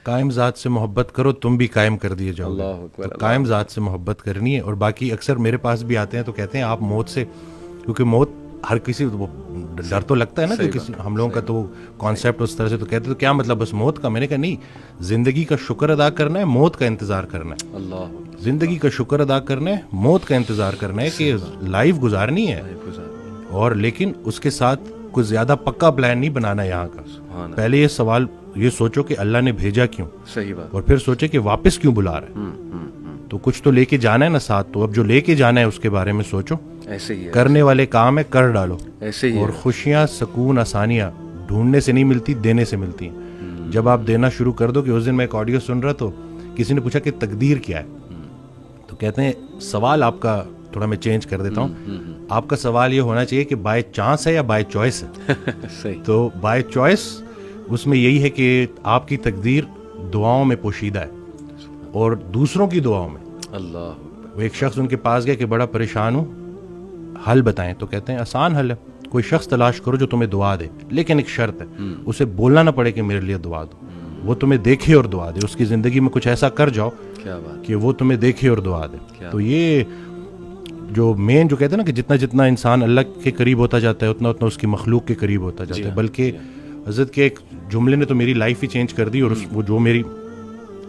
قائم ذات سے محبت کرو تم بھی قائم کر دیے جاؤ. اللہ اکبر. تو قائم ذات سے محبت کرنی ہے. اور باقی اکثر میرے پاس بھی آتے ہیں تو کہتے ہیں آپ موت سے, کیونکہ موت ہر کسی ڈر تو لگتا ہے نا, کہ کسی ہم لوگوں کا تو کانسیپٹ اس طرح سے, تو کہتے تو کیا مطلب بس موت کا. میں نے کہا نہیں, زندگی کا شکر ادا کرنا ہے, موت کا انتظار کرنا ہے. اللہ, زندگی کا شکر ادا کرنا ہے, موت کا انتظار کرنا ہے, کہ لائف گزارنی ہے, اور لیکن اس کے ساتھ کوئی زیادہ پکا پلان نہیں بنانا ہے یہاں کا. پہلے یہ سوال یہ سوچو کہ اللہ نے بھیجا کیوں, صحیح بات, اور پھر سوچے کہ واپس کیوں بلا رہا ہے. تو کچھ تو لے کے جانا ہے نا ساتھ, تو اب جو لے کے جانا ہے اس کے بارے میں سوچو. ایسے ہی ہے, کرنے والے کام ہے کر ڈالو. ایسے ہی. اور خوشیاں, سکون, آسانیاں ڈھونڈنے سے نہیں ملتی, دینے سے ملتی ہیں. جب آپ دینا شروع کر دو, کہ اس دن میں ایک آڈیو سن رہا تو کسی نے پوچھا کہ تقدیر کیا ہے, تو کہتے ہیں سوال آپ کا تھوڑا میں چینج کر دیتا ہوں, آپ کا سوال یہ ہونا چاہیے کہ بائی چانس ہے یا بائی چوائس ہے. صحیح. تو بائی چوائس اس میں یہی ہے کہ آپ کی تقدیر دعاؤں میں پوشیدہ ہے, اور دوسروں کی دعاؤں میں. اللہ, وہ ایک شخص ان کے پاس گیا کہ بڑا پریشان ہوں, حل بتائیں. تو کہتے ہیں آسان حل ہے, کوئی شخص تلاش کرو جو تمہیں دعا دے, لیکن ایک شرط ہے, اسے بولنا نہ پڑے کہ میرے لیے دعا دو, وہ تمہیں دیکھے اور دعا دے. اس کی زندگی میں کچھ ایسا کر جاؤ کہ وہ تمہیں دیکھے اور دعا دے. تو یہ جو مین جو کہتے ہیں نا کہ جتنا جتنا انسان اللہ کے قریب ہوتا جاتا ہے اتنا اتنا اس کی مخلوق کے قریب ہوتا جاتا ہے. بلکہ حضرت کے ایک جملے نے تو میری لائف ہی چینج کر دی. اور وہ جو میری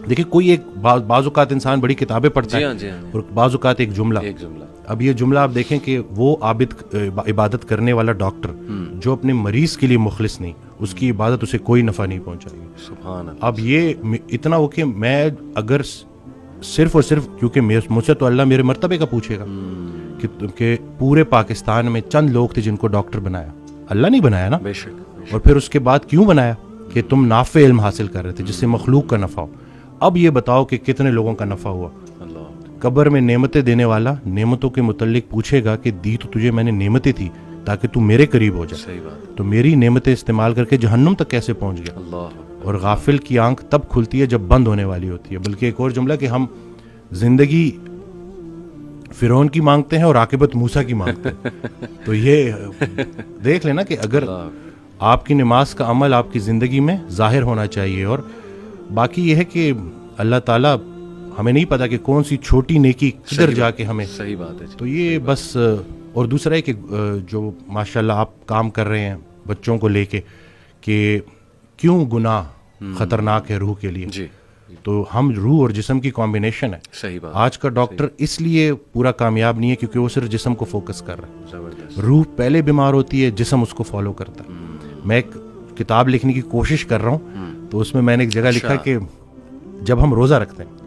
دیکھیں, کوئی ایک بعض اوقات انسان بڑی کتابیں پڑھتا ہے, اور بعض اوقات ایک جملہ. اب یہ جملہ آپ دیکھیں کہ وہ عابد عبادت کرنے والا ڈاکٹر جو اپنے مریض کے لیے مخلص نہیں, اس کی عبادت اسے کوئی نفع نہیں پہنچائے گی. سبحان اللہ. اب یہ اتنا ہو کہ میں اگر صرف اور صرف, کیونکہ مجھ سے تو اللہ میرے مرتبے کا پوچھے گا, کہ پورے پاکستان میں چند لوگ تھے جن کو ڈاکٹر بنایا, اللہ نہیں بنایا نا. بے شک. اور پھر اس کے بعد کیوں بنایا, کہ تم نافع علم حاصل کر رہے تھے جس سے مخلوق کا نفع ہو. اب یہ بتاؤ کہ کتنے لوگوں کا نفع ہوا. قبر میں نعمتیں دینے والا نعمتوں کے متعلق پوچھے گا کہ دی تو تجھے میں نے نعمتیں تھی تاکہ تو میرے قریب ہو جائے, تو میری نعمتیں استعمال کر کے جہنم تک کیسے پہنچ گیا. اور غافل کی آنکھ تب کھلتی ہے جب بند ہونے والی ہوتی ہے. بلکہ ایک اور جملہ کہ ہم زندگی فرعون کی مانگتے ہیں اور عاقبت موسیٰ کی مانگتے ہیں. تو یہ دیکھ لینا کہ اگر آپ کی نماز کا عمل آپ کی زندگی میں ظاہر ہونا چاہیے. اور باقی یہ ہے کہ اللہ تعالیٰ, ہمیں نہیں پتا کہ کون سی چھوٹی نیکی کدھر جا کے ہمیں. صحیح بات ہے. تو یہ بس. اور دوسرا ہے کہ جو ماشاءاللہ آپ کام کر رہے ہیں بچوں کو لے کے, کہ کیوں گناہ خطرناک ہے روح کے لیے. جی. تو ہم روح اور جسم کی کمبینیشن ہے. صحیح بات. آج کا ڈاکٹر اس لیے پورا کامیاب نہیں ہے کیونکہ وہ صرف جسم کو فوکس کر رہا ہے. روح پہلے بیمار ہوتی ہے, جسم اس کو فالو کرتا ہے. میں ایک کتاب لکھنے کی کوشش کر رہا ہوں, تو اس میں نے ایک جگہ لکھا کہ جب ہم روزہ رکھتے ہیں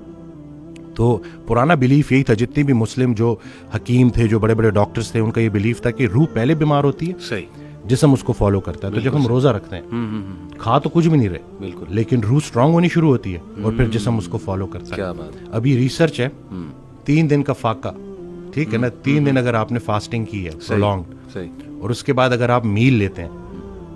تو پرانا بلیف یہی تھا, جتنے بھی مسلم جو حکیم تھے, جو بڑے بڑے ڈاکٹرز تھے, ان کا یہ بلیف تھا کہ روح پہلے بیمار ہوتی ہے, صحیح, جسم اس کو فالو کرتا ہے. تو جب ہم روزہ رکھتے ہیں کھا تو کچھ بھی نہیں رہے, بالکل, لیکن روح اسٹرانگ ہونی شروع ہوتی ہے اور پھر جسم اس کو فالو کرتا ہے. ابھی ریسرچ ہے 3 دن کا فاقہ, ٹھیک ہے نا, 3 دن اگر آپ نے فاسٹنگ کی ہے پرولونگڈ, اور اس کے بعد اگر آپ میل لیتے ہیں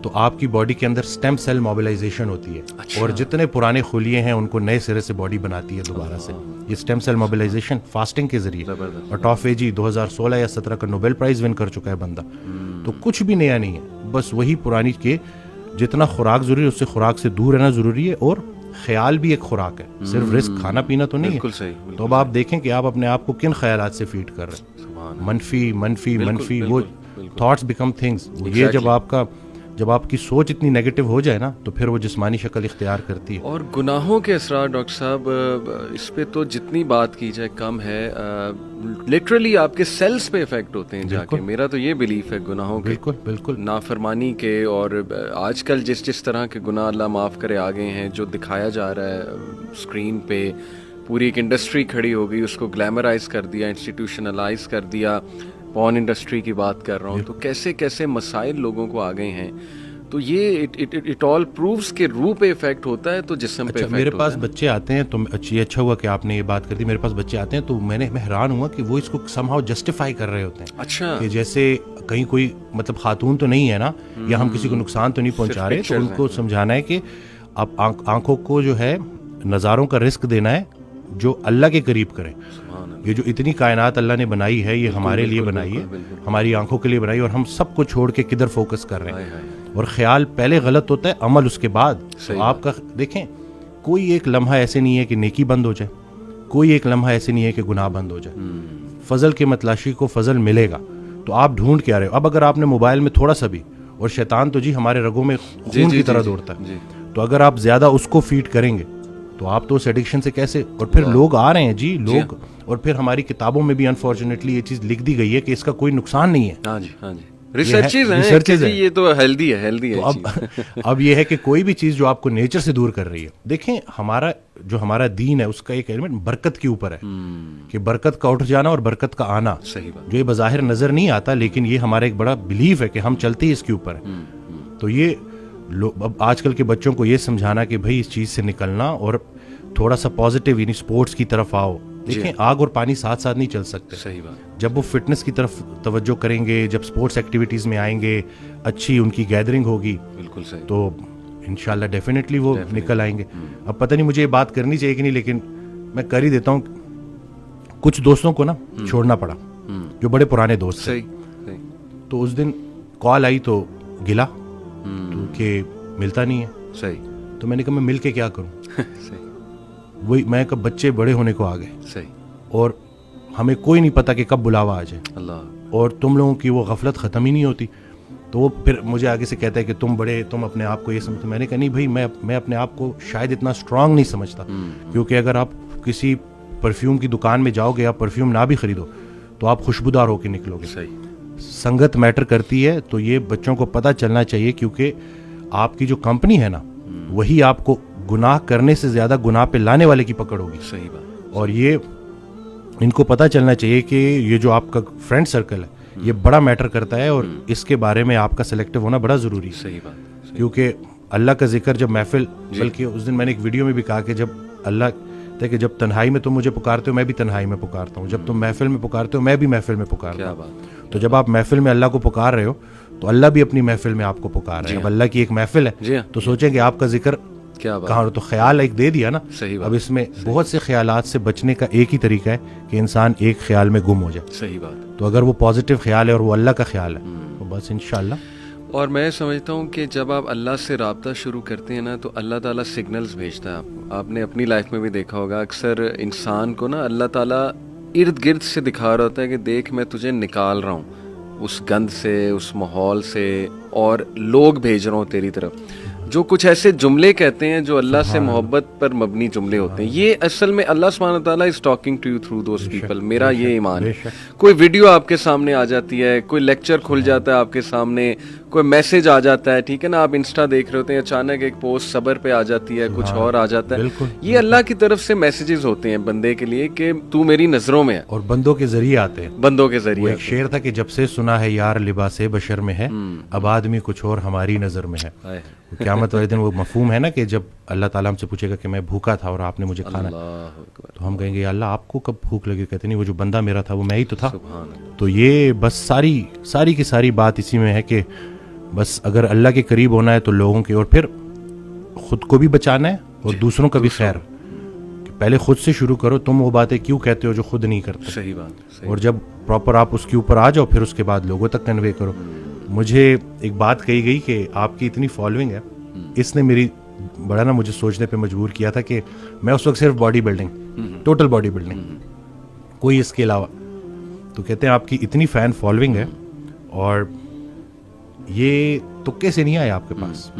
تو آپ کی باڈی کے اندر سٹیم سیل موبلائزیشن ہوتی ہے. اور جتنے پرانے خلیے ہیں ان کو نئے سرے سے باڈی بناتی ہے دوبارہ سے. یہ سٹیم سیل موبلائزیشن فاسٹنگ کے ذریعے. اور ٹافیجی 2016 یا 17 کا نوبل پرائز ون کر چکا ہے بندہ. تو کچھ بھی نیا نہیں ہے, بس وہی پرانی کے جتنا خوراک ضروری ہے اس سے خوراک سے دور رہنا ضروری ہے. اور خیال بھی ایک خوراک ہے, صرف رزق کھانا پینا تو نہیں ہے. تو اب آپ دیکھیں کہ آپ اپنے آپ کو کن خیالات سے فیڈ کر رہے ہیں. منفی منفی منفی, وہ تھاٹس بیکم تھنگس. یہ جب آپ کی سوچ اتنی نیگیٹو ہو جائے نا تو پھر وہ جسمانی شکل اختیار کرتی ہے. اور گناہوں کے اثرات ڈاکٹر صاحب, اس پہ تو جتنی بات کی جائے کم ہے. لٹرلی آپ کے سیلز پہ افیکٹ ہوتے ہیں جا کے. میرا تو یہ بلیف ہے گناہوں کے, بالکل بالکل, نافرمانی کے. اور آج کل جس طرح کے گناہ اللہ معاف کرے آ گئے ہیں, جو دکھایا جا رہا ہے اسکرین پہ, پوری ایک انڈسٹری کھڑی ہو گئی, اس کو گلیمرائز کر دیا, انسٹیٹیوشنلائز کر دیا. پورن انڈسٹری کی بات کر رہا ہوں. تو کیسے کیسے مسائل لوگوں کو آ گئے ہیں. تو یہ اٹ آل پرووز کہ روح پہ افیکٹ ہوتا ہے تو جسم پہ افیکٹ ہوتا ہے. میرے پاس بچے آتے ہیں تو اچھا ہوا کہ آپ نے یہ بات کر دی. میرے پاس بچے آتے ہیں تو میں حیران ہوا کہ وہ اس کو سم ہاؤ جسٹیفائی کر رہے ہوتے ہیں. اچھا, کہ جیسے کہیں کوئی مطلب خاتون تو نہیں ہے نا, یا ہم کسی کو نقصان تو نہیں پہنچا رہے, تو ان کو سمجھانا ہے کہ اب آنکھوں کو جو ہے نظاروں کا رزق دینا ہے جو اللہ کے قریب کریں. یہ جو اتنی کائنات اللہ نے بنائی ہے یہ ہمارے لیے بنائی ہے, ہماری آنکھوں کے لیے بنائی, اور ہم سب کو چھوڑ کے کدھر فوکس کر رہے ہیں. اور خیال پہلے غلط ہوتا ہے, عمل اس کے بعد. تو آپ کا دیکھیں کوئی ایک لمحہ ایسے نہیں ہے کہ نیکی بند ہو جائے, کوئی ایک لمحہ ایسے نہیں ہے کہ گناہ بند ہو جائے. فضل کے متلاشی کو فضل ملے گا. تو آپ ڈھونڈ کے آ رہے ہو. اب اگر آپ نے موبائل میں تھوڑا سا بھی, اور شیطان تو جی ہمارے رگوں میں خون کی طرح دوڑتا ہے, تو اگر آپ زیادہ اس کو فیڈ کریں گے تو آپ تو اس ایڈکشن سے کیسے. اور پھر لوگ آ رہے ہیں جی, لوگ, اور پھر ہماری کتابوں میں بھی انفارچونیٹلی یہ چیز لکھ دی گئی ہے کہ اس کا کوئی نقصان نہیں ہے. ہاں جی, ہاں جی, ریسرچز ہیں, یہ تو ہیلدی ہے, ہیلدی ہے. اب یہ ہے کہ کوئی بھی چیز جو آپ کو نیچر سے دور کر رہی ہے, دیکھیں ہمارا دین ہے اس کا ایک ایلیمنٹ برکت کے اوپر ہے, کہ برکت کا اٹھ جانا اور برکت کا آنا, جو یہ بظاہر نظر نہیں آتا لیکن یہ ہمارا ایک بڑا بلیف ہے کہ ہم چلتے ہی اس کے اوپر ہیں. تو یہ اب آج کل کے بچوں کو یہ سمجھانا کہ بھائی اس چیز سے نکلنا اور تھوڑا سا پازیٹیو, یعنی سپورٹس کی طرف آؤ. دیکھیں آگ اور پانی ساتھ ساتھ نہیں چل سکتے. صحیح بات. جب وہ فٹنس کی طرف توجہ کریں گے, جب سپورٹس ایکٹیویٹیز میں آئیں گے, اچھی ان کی گیدرنگ ہوگی, بالکل صحیح, تو انشاءاللہ ڈیفینیٹلی وہ نکل آئیں گے. اب پتہ نہیں مجھے یہ بات کرنی چاہیے کہ نہیں, لیکن میں کر ہی دیتا ہوں. کچھ دوستوں کو نا چھوڑنا پڑا جو بڑے پرانے دوست تھے. تو اس دن کال آئی تو گلا تو کہ ملتا نہیں ہے. صحیح. تو میں نے کہا میں مل کے کیا کروں. وہی میں کہا بچے بڑے ہونے کو آ گئے. صحیح. اور ہمیں کوئی نہیں پتا کہ کب بلاوا آ جائے. اللہ. اور تم لوگوں کی وہ غفلت ختم ہی نہیں ہوتی. تو وہ پھر مجھے آگے سے کہتا ہے کہ تم بڑے, تم اپنے آپ کو یہ سمجھتے. میں نے کہا نہیں بھائی, میں اپنے آپ کو شاید اتنا اسٹرانگ نہیں سمجھتا, کیونکہ اگر آپ کسی پرفیوم کی دکان میں جاؤ گے, آپ پرفیوم نہ بھی خریدو تو آپ خوشبودار ہو کے نکلو گے. صحیح. سنگت میٹر کرتی ہے. تو یہ بچوں کو پتہ چلنا چاہیے, کیونکہ آپ کی جو کمپنی ہے نا, وہی آپ کو گناہ کرنے سے زیادہ گناہ پہ لانے والے کی پکڑ ہوگی. صحیح بات. اور یہ ان کو پتہ چلنا چاہیے کہ یہ جو آپ کا فرینڈ سرکل ہے یہ بڑا میٹر کرتا ہے, اور اس کے بارے میں آپ کا سلیکٹو ہونا بڑا ضروری ہے. صحیح بات. کیونکہ اللہ کا ذکر جب محفل, بلکہ اس دن میں نے ایک ویڈیو میں بھی کہا کہ جب اللہ کہ جب تنہائی میں تم مجھے پکارتے ہو میں بھی تنہائی میں پکارتا ہوں, جب تم محفل میں پکارتے ہو میں بھی محفل میں پکارتا ہوں. تو جب آپ محفل میں اللہ کو پکار رہے ہو تو اللہ بھی اپنی محفل میں آپ کو پکار رہے ہیں. اب اللہ کی ایک محفل ہے تو سوچیں کہ آپ کا ذکر کہاں, تو خیال ایک دے دیا نا. اب اس میں بہت سے خیالات سے بچنے کا ایک ہی طریقہ ہے کہ انسان ایک خیال میں گم ہو جائے. صحیح بات. تو اگر وہ پازیٹیو خیال ہے اور وہ اللہ کا خیال ہے تو بس انشاءاللہ. اور میں سمجھتا ہوں کہ جب آپ اللہ سے رابطہ شروع کرتے ہیں نا تو اللہ تعالیٰ سگنلز بھیجتا ہے آپ کو. آپ نے اپنی لائف میں بھی دیکھا ہوگا, اکثر انسان کو نا اللہ تعالیٰ ارد گرد سے دکھا رہا ہوتا ہے کہ دیکھ میں تجھے نکال رہا ہوں اس گند سے, اس ماحول سے, اور لوگ بھیج رہا ہوں تیری طرف. جو کچھ ایسے جملے کہتے ہیں جو اللہ سے محبت پر مبنی جملے ہوتے ہیں, یہ اصل میں اللہ سبحانہ تعالیٰ is talking to you through those people. میرا یہ ایمان ہے. کوئی ویڈیو آپ کے سامنے آ جاتی ہے, کوئی لیکچر کھل جاتا ہے آپ کے سامنے, کوئی میسج آ جاتا ہے, ٹھیک ہے نا, آپ انسٹا دیکھ رہے ہوتے ہیں, اچانک ایک پوسٹ صبر پہ آ جاتی ہے, کچھ اور آ جاتا ہے. یہ اللہ کی طرف سے میسیجز ہوتے ہیں بندے کے لیے کہ تو میری نظروں میں ہے, اور بندوں کے ذریعے آتے ہیں. بندوں کے ذریعے. ایک شعر تھا کہ جب سے سنا ہے یار لباس بشر میں ہے, اب آدمی کچھ اور ہماری نظر میں ہے. قیامت والے دن وہ مفہوم ہے نا کہ جب اللہ تعالیٰ ہم سے پوچھے گا کہ میں بھوکا تھا اور آپ نے مجھے کھانا, تو ہم کہیں گے یا اللہ آپ کو کب بھوک لگی. کہتے نہیں وہ جو بندہ میرا تھا وہ میں ہی تو تھا. تو یہ بس ساری کی ساری بات اسی میں ہے کہ بس اگر اللہ کے قریب ہونا ہے تو لوگوں کے, اور پھر خود کو بھی بچانا ہے اور دوسروں کا بھی خیر. پہلے خود سے شروع کرو, تم وہ باتیں کیوں کہتے ہو جو خود نہیں کرتے. صحیح بات. اور جب پراپر آپ اس کے اوپر آ جاؤ پھر اس کے بعد لوگوں تک کنوے کرو. مجھے ایک بات کہی گئی کہ آپ کی اتنی فالوئنگ ہے, اس نے میری بڑا نا مجھے سوچنے پہ مجبور کیا تھا کہ میں اس وقت صرف body building, total body building, کوئی اس کے علاوہ. تو کہتے ہیں آپ کی اتنی فین فالوئنگ ہے اور یہ تکے سے نہیں آیا آپ کے پاس,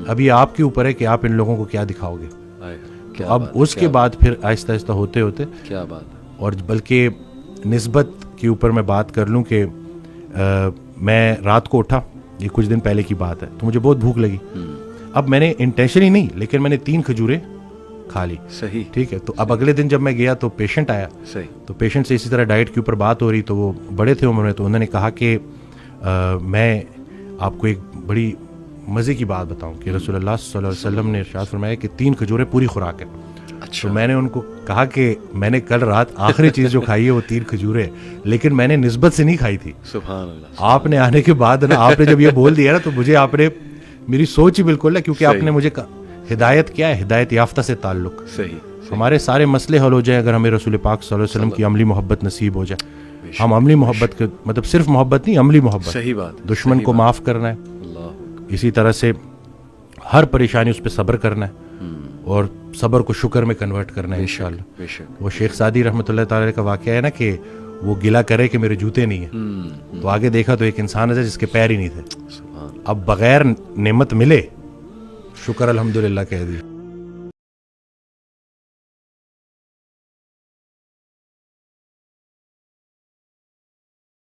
اب یہ آپ کے اوپر ہے کہ آپ ان لوگوں کو کیا دکھاؤ گے. اب اس کے بعد پھر آہستہ آہستہ ہوتے ہوتے کیا بات ہے. اور بلکہ نسبت کے اوپر میں بات کر لوں کہ میں رات کو اٹھا, یہ کچھ دن پہلے کی بات ہے, تو مجھے بہت بھوک لگی. اب میں نے انٹینشن ہی نہیں, لیکن میں نے 3 کھجوریں کھا لی. صحیح. ٹھیک ہے. تو اب اگلے دن جب میں گیا تو پیشنٹ آیا. صحیح. تو پیشنٹ سے اسی طرح ڈائٹ کے اوپر بات ہو رہی, تو وہ بڑے تھے عمر میں, تو انہوں نے کہا کہ میں آپ کو ایک بڑی مزے کی بات بتاؤں کہ رسول اللہ صلی اللہ علیہ وسلم نے ارشاد فرمایا کہ 3 کھجوریں پوری خوراک ہے. تو میں نے ان کو کہا کہ میں نے کل رات آخری چیز جو کھائی ہے وہ 3 کھجوریں, لیکن میں نے نسبت سے نہیں کھائی تھی. سبحان اللہ. آپ نے آنے کے بعد نا, آپ نے جب یہ بول دیا نا تو مجھے آپ نے میری سوچ ہی بالکل ہے, کیونکہ آپ نے مجھے ہدایت کیا ہے, ہدایت یافتہ سے تعلق. صحیح. ہمارے سارے مسئلے حل ہو جائیں اگر ہمیں رسول پاک صلی اللہ علیہ وسلم کی عملی محبت نصیب ہو جائے. ہم عملی محبت کے مطلب صرف محبت نہیں, عملی محبت. صحیح بات. دشمن کو معاف کرنا ہے, اسی طرح سے ہر پریشانی اس پہ صبر کرنا ہے, اور صبر کو شکر میں کنورٹ کرنا ہے انشاءاللہ. بے شک. وہ شیخ سعدی رحمۃ اللہ تعالی کا واقعہ ہے نا کہ وہ گلا کرے کہ میرے جوتے نہیں ہیں, تو آگے دیکھا تو ایک انسان ہے جس کے پیر ہی نہیں تھے. اب بغیر نعمت ملے شکر الحمدللہ کہہ دی.